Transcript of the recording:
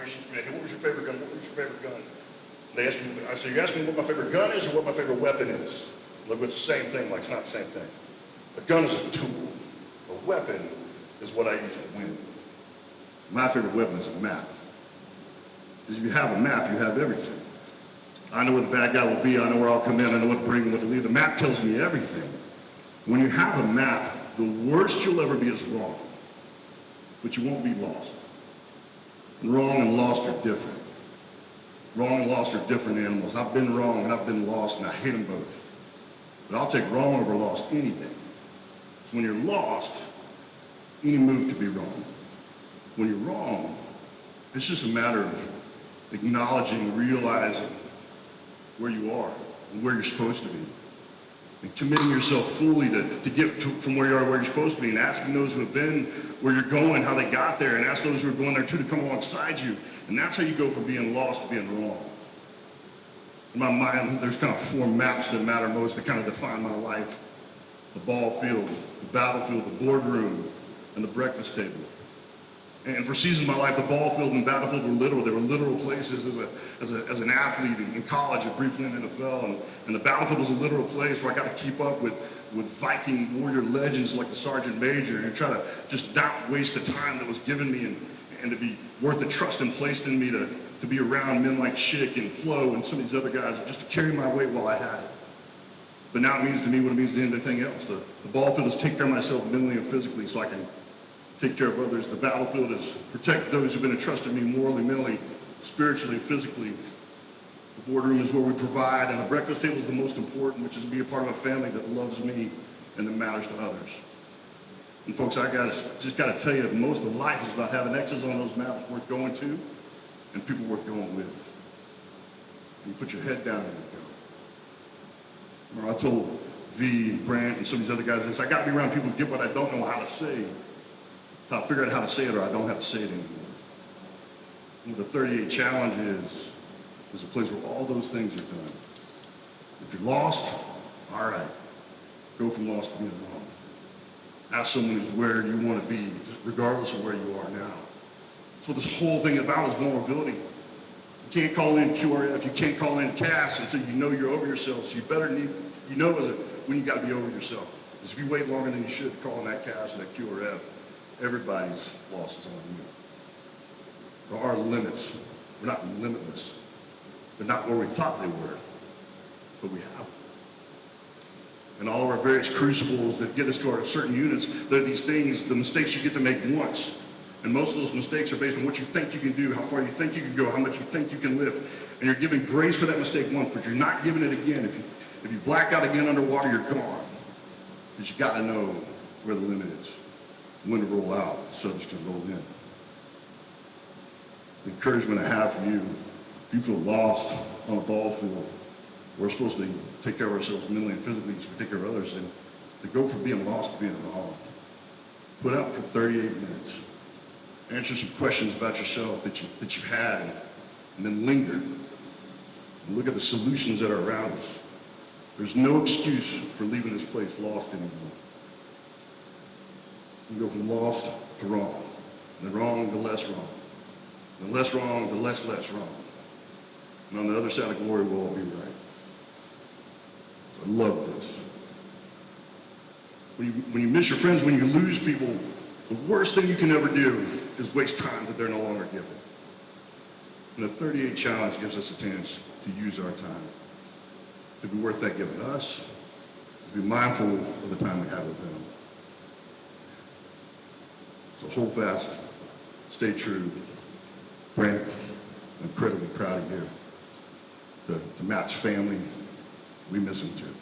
questions. Hey, what was your favorite gun? What was your favorite gun? They asked me, I said, you asked me what my favorite gun is or what my favorite weapon is? Look, it's the same thing, like it's not the same thing. A gun is a tool. A weapon is what I use to win. My favorite weapon is a map. Because if you have a map, you have everything. I know where the bad guy will be, I know where I'll come in, I know what to bring and what to leave. The map tells me everything. When you have a map, the worst you'll ever be is wrong. But you won't be lost. And wrong and lost are different. Wrong and lost are different animals. I've been wrong and I've been lost, and I hate them both. But I'll take wrong over lost any day. So when you're lost, any move could be wrong. When you're wrong, it's just a matter of acknowledging, realizing where you are and where you're supposed to be. And committing yourself fully to get from where you are to where you're supposed to be, and asking those who have been where you're going, how they got there, and ask those who are going there too to come alongside you. And that's how you go from being lost to being wrong. In my mind, there's kind of 4 maps that matter most that kind of define my life. The ball field, the battlefield, the boardroom, and the breakfast table. And for seasons of my life, the ball field and the battlefield were literal. They were literal places as an athlete in college, and briefly in the NFL. And the battlefield was a literal place where I got to keep up with Viking warrior legends like the Sergeant Major, and try to just not waste the time that was given me, and to be worth the trust and placed in me to be around men like Chick and Flo and some of these other guys, just to carry my weight while I had it. But now it means to me what it means to anything else. The ball field is take care of myself mentally and physically so I can take care of others. The battlefield is protect those who've been entrusted me morally, mentally, spiritually, physically. The boardroom is where we provide, and the breakfast table is the most important, which is to be a part of a family that loves me and that matters to others. And folks, I just gotta tell you, most of life is about having X's on those maps worth going to and people worth going with. And you put your head down and you go. Remember, I told V and Brant and some of these other guys this, I gotta be around people who get what I don't know how to say, until I figure out how to say it, or I don't have to say it anymore. And what the 38 challenge is a place where all those things are done. If you're lost, all right, go from lost to being wrong. Ask someone who's where you want to be, regardless of where you are now. That's what this whole thing about is vulnerability. You can't call in QRF, you can't call in CAS until you know you're over yourself. So you better when you got to be over yourself. Because if you wait longer than you should to call in that CAS or that QRF, everybody's loss is on you. There are limits. We're not limitless. They're not where we thought they were, but we have them. And all of our various crucibles that get us to our certain units, they're these things, the mistakes you get to make once. And most of those mistakes are based on what you think you can do, how far you think you can go, how much you think you can lift. And you're giving grace for that mistake once, but you're not giving it again. If you black out again underwater, you're gone. Because you got to know where the limit is, when to roll out, so that you can roll in. The encouragement I have for you, if you feel lost on a ball field, we're supposed to take care of ourselves mentally and physically so we take care of others, and to go from being lost to being wrong. Put out for 38 minutes. Answer some questions about yourself that you've had, and then linger. And look at the solutions that are around us. There's no excuse for leaving this place lost anymore. You go from lost to wrong, and the wrong to less wrong, and the less wrong to less wrong. And on the other side of glory, we'll all be right. So I love this. When you miss your friends, when you lose people, the worst thing you can ever do is waste time that they're no longer given. And the 38 challenge gives us a chance to use our time, to be worth that given us, to be mindful of the time we have with them. So hold fast, stay true. Brant, I'm incredibly proud of you. To Matt's family, we miss him too.